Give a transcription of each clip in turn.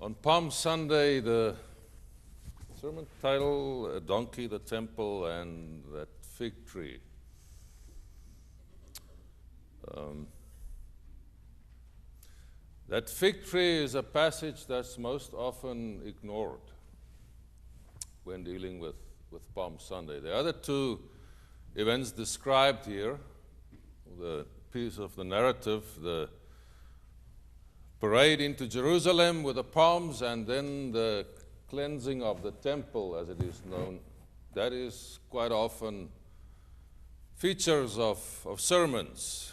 On Palm Sunday, the sermon title, A Donkey, the Temple, and that Fig Tree. That fig tree is a passage that's most often ignored when dealing with Palm Sunday. The other two events described here, the piece of the narrative, the parade into Jerusalem with the palms, and then the cleansing of the temple, as it is known, that is quite often features of sermons.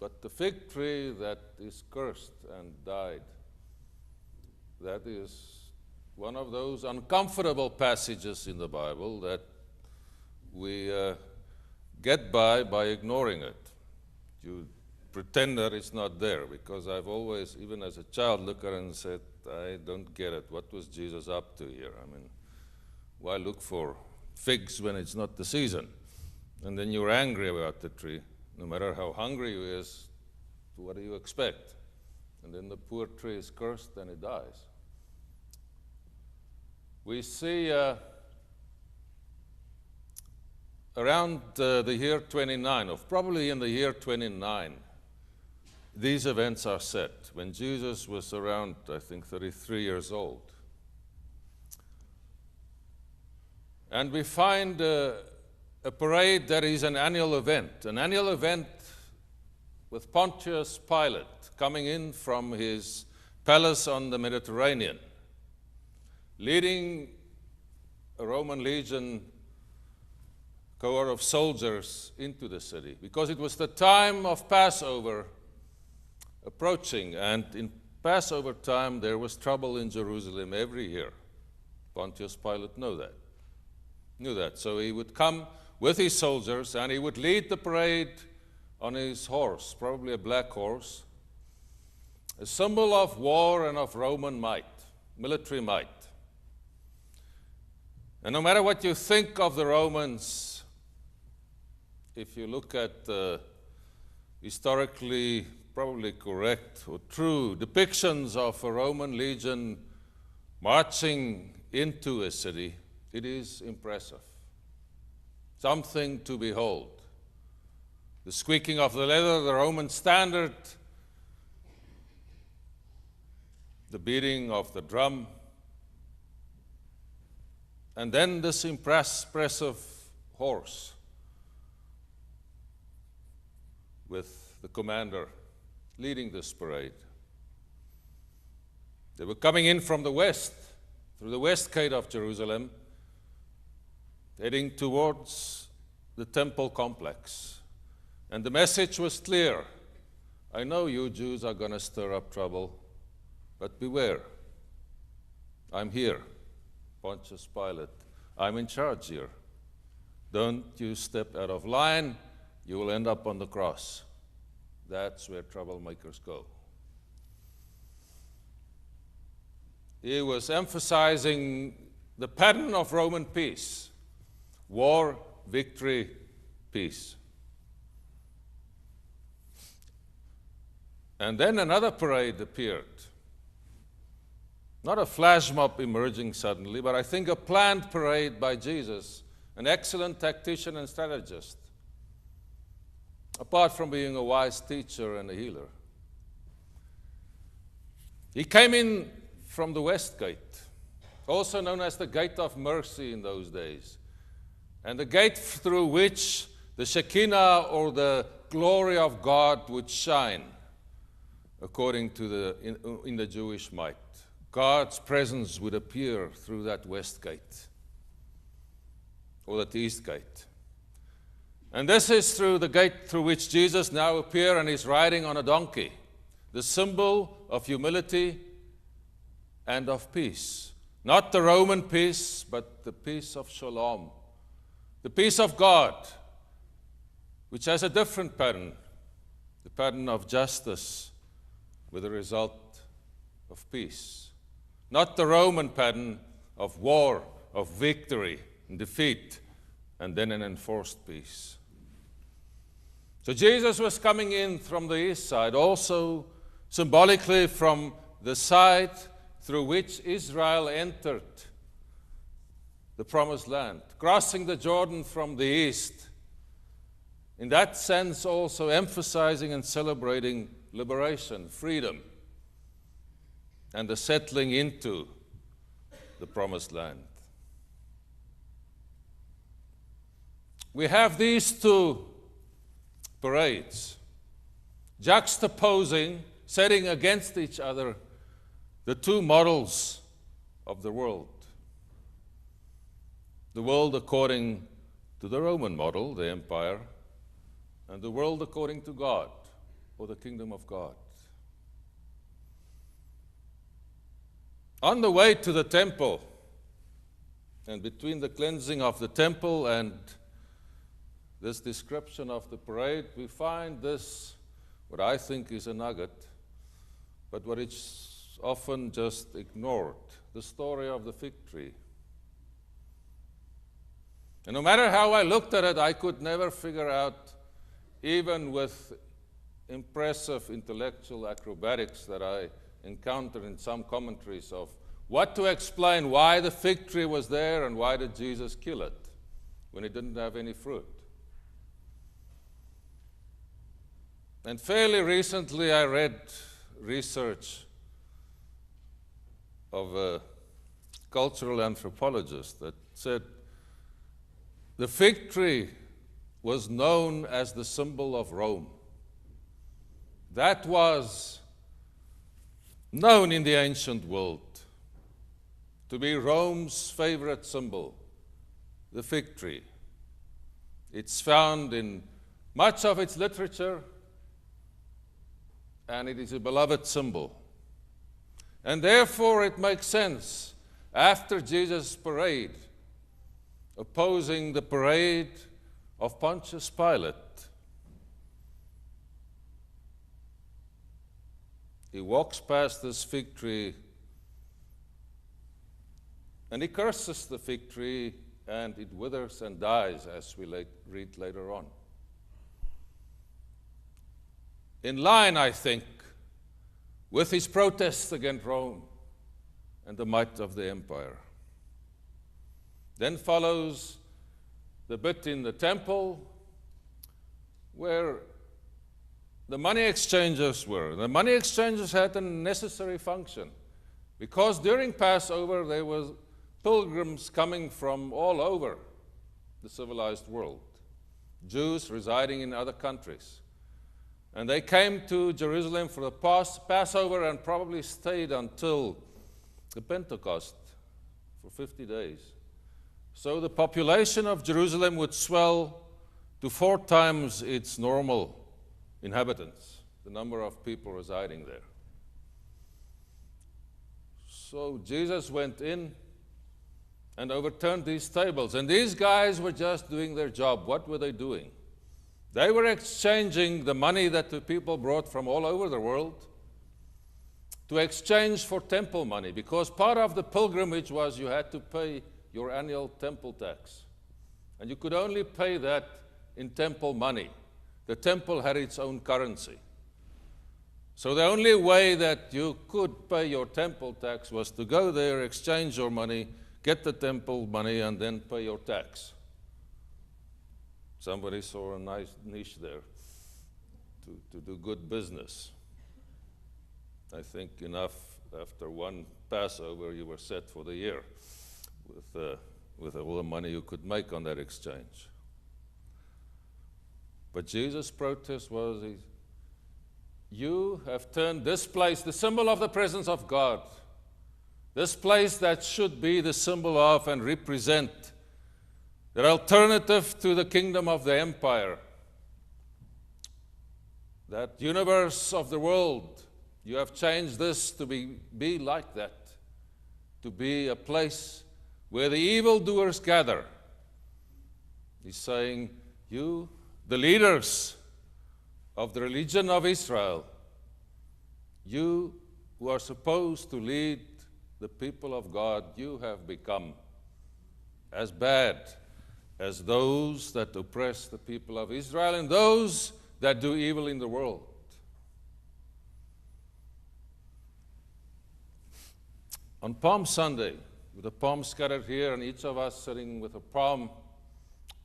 But the fig tree that is cursed and died, that is one of those uncomfortable passages in the Bible that we get by ignoring it. You pretend that it's not there, because I've always, even as a child, looked at it and said, I don't get it. What was Jesus up to here? I mean, why look for figs when it's not the season? And then you're angry about the tree. No matter how hungry he is, what do you expect? And then the poor tree is cursed and it dies. We see around the year 29, or probably in the year 29, these events are set, when Jesus was around, I think, 33 years old. And we find a parade that is an annual event with Pontius Pilate coming in from his palace on the Mediterranean, leading a Roman legion cohort of soldiers into the city, because it was the time of Passover approaching, and in Passover time there was trouble in Jerusalem every year. Pontius Pilate knew that. So he would come with his soldiers and he would lead the parade on his horse, probably a black horse, a symbol of war and of Roman might, military might. And no matter what you think of the Romans, if you look at the historically probably correct or true depictions of a Roman legion marching into a city, it is impressive. Something to behold. The squeaking of the leather, the Roman standard, the beating of the drum, and then this impressive horse with the commander leading this parade. They were coming in from the west, through the west gate of Jerusalem, heading towards the temple complex. And the message was clear. I know you Jews are going to stir up trouble, but beware. I'm here, Pontius Pilate. I'm in charge here. Don't you step out of line, you will end up on the cross. That's where troublemakers go. He was emphasizing the pattern of Roman peace: war, victory, peace. And then another parade appeared. Not a flash mob emerging suddenly, but I think a planned parade by Jesus, an excellent tactician and strategist, apart from being a wise teacher and a healer. He came in from the west gate, also known as the Gate of Mercy in those days, and the gate through which the Shekinah, or the glory of God, would shine, according to in the Jewish might. God's presence would appear through that west gate, or that east gate. And this is through the gate through which Jesus now appears, and is riding on a donkey, the symbol of humility and of peace. Not the Roman peace, but the peace of Shalom, the peace of God, which has a different pattern, the pattern of justice with a result of peace. Not the Roman pattern of war, of victory and defeat, and then an enforced peace. So Jesus was coming in from the east side, also symbolically from the side through which Israel entered the Promised Land, crossing the Jordan from the east. In that sense, also emphasizing and celebrating liberation, freedom, and the settling into the Promised Land. We have these two parades, juxtaposing, setting against each other, the two models of the world. The world according to the Roman model, the empire, and the world according to God, or the kingdom of God. On the way to the temple, and between the cleansing of the temple and this description of the parade, we find this, what I think is a nugget, but what is often just ignored, the story of the fig tree. And no matter how I looked at it, I could never figure out, even with impressive intellectual acrobatics that I encountered in some commentaries, of what to explain why the fig tree was there and why did Jesus kill it when it didn't have any fruit. And fairly recently I read research of a cultural anthropologist that said the fig tree was known as the symbol of Rome. That was known in the ancient world to be Rome's favorite symbol, the fig tree. It's found in much of its literature, and it is a beloved symbol. And therefore it makes sense, after Jesus' parade, opposing the parade of Pontius Pilate, he walks past this fig tree and he curses the fig tree, and it withers and dies, as we read later on. In line, I think, with his protests against Rome and the might of the empire. Then follows the bit in the temple where the money exchangers were. The money exchangers had a necessary function because during Passover there were pilgrims coming from all over the civilized world, Jews residing in other countries. And they came to Jerusalem for the Passover and probably stayed until the Pentecost for 50 days. So the population of Jerusalem would swell to 4 times its normal inhabitants, the number of people residing there. So Jesus went in and overturned these tables. And these guys were just doing their job. What were they doing? They were exchanging the money that the people brought from all over the world to exchange for temple money, because part of the pilgrimage was you had to pay your annual temple tax. And you could only pay that in temple money. The temple had its own currency. So the only way that you could pay your temple tax was to go there, exchange your money, get the temple money, and then pay your tax. Somebody saw a nice niche there to do good business. I think enough, after one Passover, you were set for the year with all the money you could make on that exchange. But Jesus' protest was, you have turned this place, the symbol of the presence of God, this place that should be the symbol of and represent the alternative to the kingdom of the empire, that universe of the world, you have changed this to be like that, to be a place where the evildoers gather. He's saying, you, the leaders of the religion of Israel, you who are supposed to lead the people of God, you have become as bad as those that oppress the people of Israel and those that do evil in the world. On Palm Sunday, with the palms scattered here and each of us sitting with a palm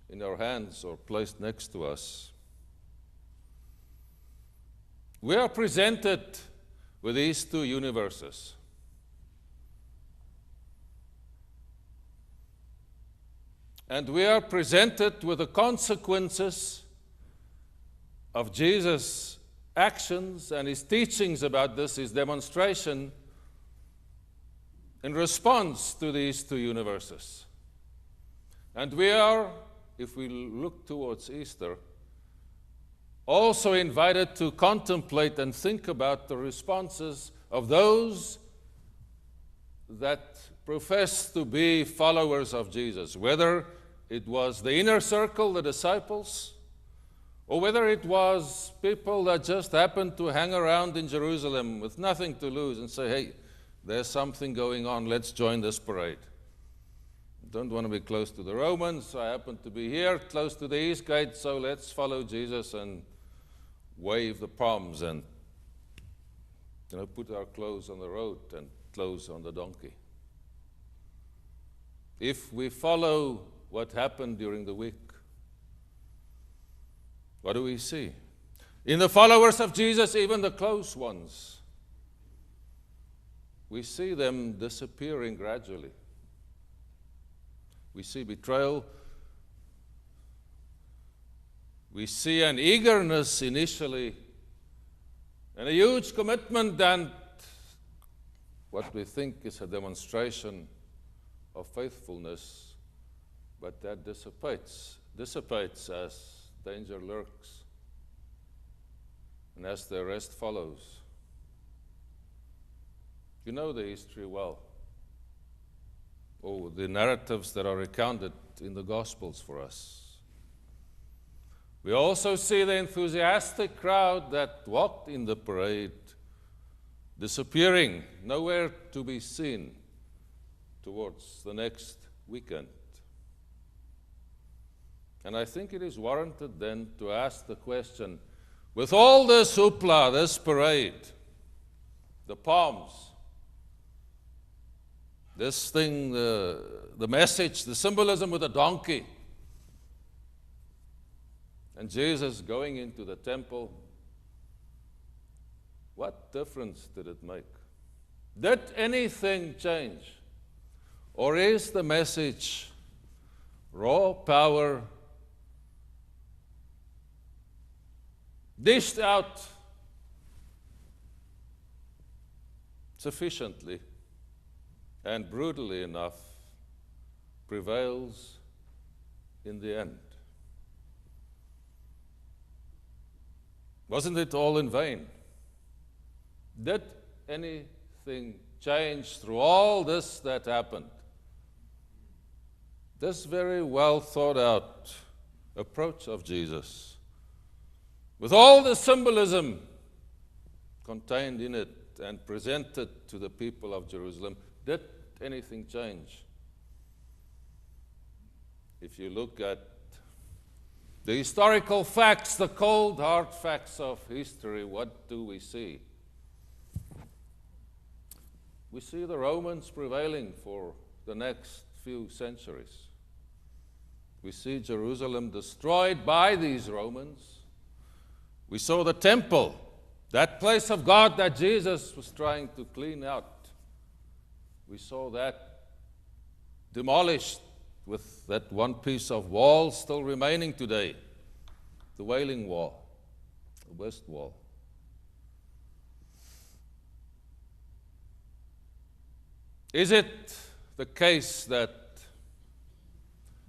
in our hands or placed next to us, we are presented with these two universes. And we are presented with the consequences of Jesus' actions and his teachings about this, his demonstration, in response to these two universes. And we are, if we look towards Easter, also invited to contemplate and think about the responses of those that profess to be followers of Jesus, whether it was the inner circle, the disciples, or whether it was people that just happened to hang around in Jerusalem with nothing to lose and say, hey, there's something going on, let's join this parade. Don't want to be close to the Romans, I happen to be here, close to the East Gate, so let's follow Jesus and wave the palms and put our clothes on the road and clothes on the donkey. If we follow what happened during the week, what do we see? In the followers of Jesus, even the close ones, we see them disappearing gradually. We see betrayal. We see an eagerness initially and a huge commitment, and what we think is a demonstration of faithfulness, but that dissipates as danger lurks and as the rest follows. You know the history well, or the narratives that are recounted in the Gospels for us. We also see the enthusiastic crowd that walked in the parade disappearing, nowhere to be seen towards the next weekend. And I think it is warranted then to ask the question, with all this hoopla, this parade, the palms, this thing, the message, the symbolism with the donkey, and Jesus going into the temple, what difference did it make? Did anything change? Or is the message raw power dished out sufficiently and brutally enough prevails in the end? Wasn't it all in vain? Did anything change through all this that happened? This very well thought out approach of Jesus, with all the symbolism contained in it and presented to the people of Jerusalem, did anything change? If you look at the historical facts, the cold, hard facts of history, what do we see? We see the Romans prevailing for the next few centuries. We see Jerusalem destroyed by these Romans. We saw the temple, that place of God that Jesus was trying to clean out. We saw that demolished, with that one piece of wall still remaining today, the Wailing Wall, the West Wall. Is it the case that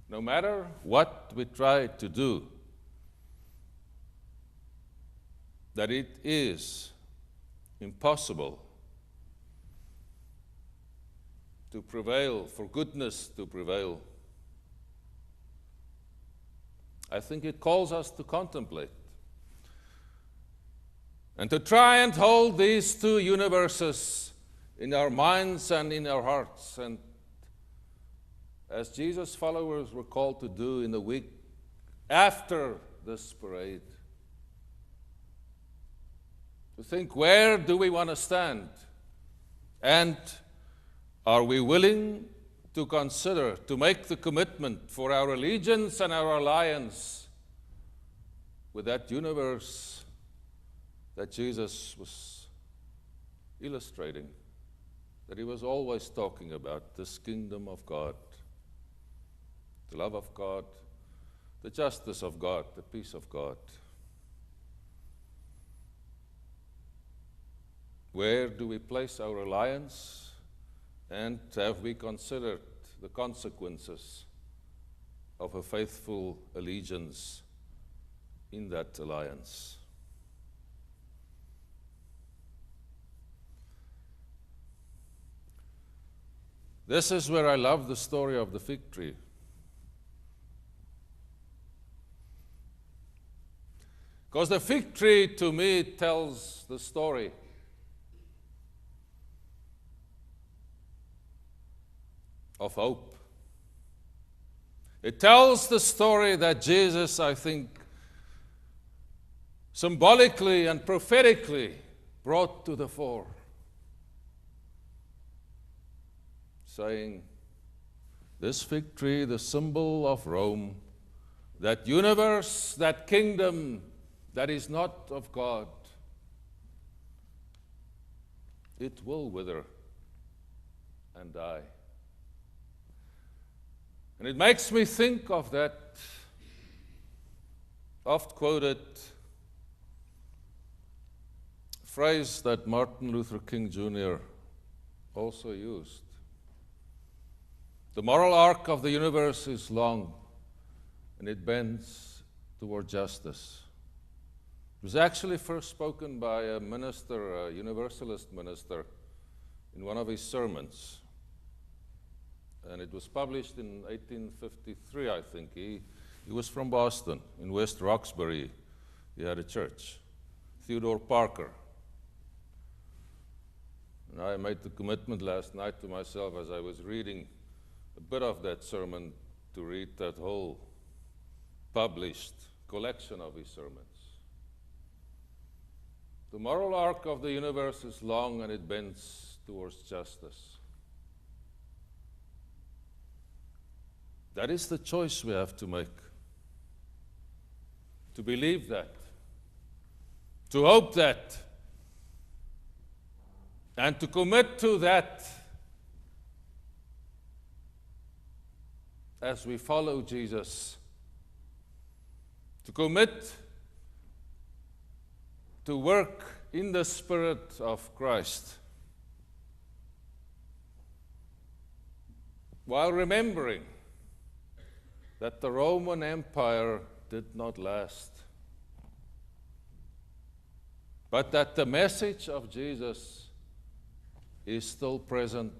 no matter what we try to do, that it is impossible to prevail, for goodness to prevail? I think it calls us to contemplate and to try and hold these two universes in our minds and in our hearts, and as Jesus' followers were called to do in the week after this parade, to think, where do we want to stand? And Are we willing to consider, to make the commitment for our allegiance and our alliance with that universe that Jesus was illustrating, that he was always talking about, this kingdom of God, the love of God, the justice of God, the peace of God? Where do we place our alliance? And have we considered the consequences of a faithful allegiance in that alliance? This is where I love the story of the fig tree. Because the fig tree, to me, tells the story of hope. It tells the story that Jesus, I think, symbolically and prophetically brought to the fore, saying, this fig tree, the symbol of Rome, that universe, that kingdom that is not of God, it will wither and die. And it makes me think of that oft-quoted phrase that Martin Luther King Jr. also used. The moral arc of the universe is long, and it bends toward justice. It was actually first spoken by a minister, a Universalist minister, in one of his sermons. And it was published in 1853, I think. He was from Boston, in West Roxbury. He had a church. Theodore Parker. And I made the commitment last night to myself as I was reading a bit of that sermon to read that whole published collection of his sermons. The moral arc of the universe is long and it bends towards justice. That is the choice we have to make. To believe that, to hope that, and to commit to that as we follow Jesus. To commit to work in the Spirit of Christ, while remembering that the Roman Empire did not last, but that the message of Jesus is still present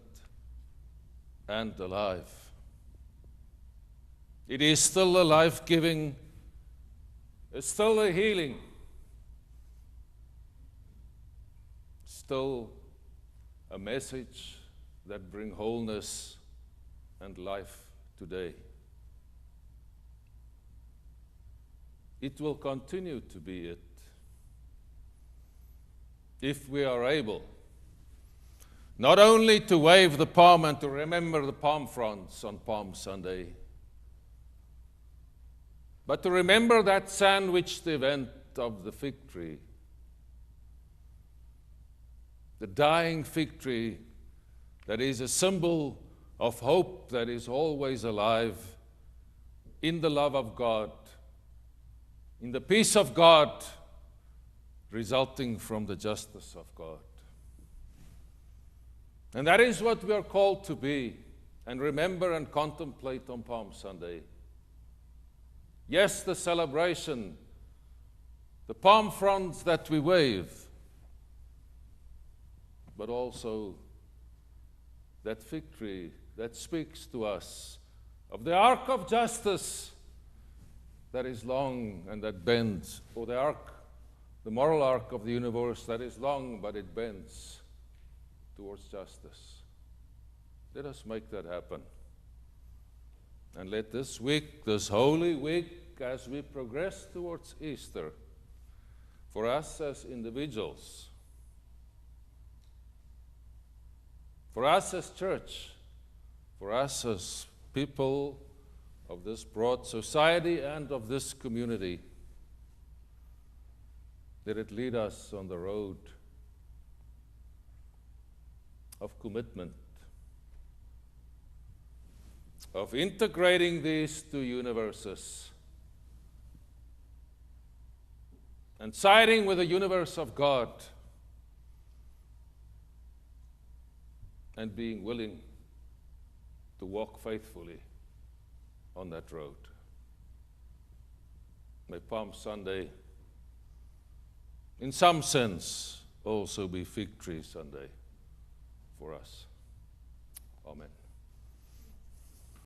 and alive. It is still a life-giving, it's still a healing, still a message that brings wholeness and life today. It will continue to be it if we are able not only to wave the palm and to remember the palm fronds on Palm Sunday, but to remember that sandwiched event of the fig tree, the dying fig tree that is a symbol of hope that is always alive in the love of God, in the peace of God resulting from the justice of God. And that is what we are called to be and remember and contemplate on Palm Sunday. Yes, the celebration, the palm fronds that we wave, but also that fig tree that speaks to us of the arc of justice that is long and that bends, or the moral arc of the universe that is long but it bends towards justice. Let us make that happen. And let this week, this Holy Week, as we progress towards Easter, for us as individuals, For us as church, for us as people of this broad society and of this community, let it lead us on the road of commitment, of integrating these two universes and siding with the universe of God and being willing to walk faithfully on that road. May Palm Sunday, in some sense, also be Fig Tree Sunday for us. Amen.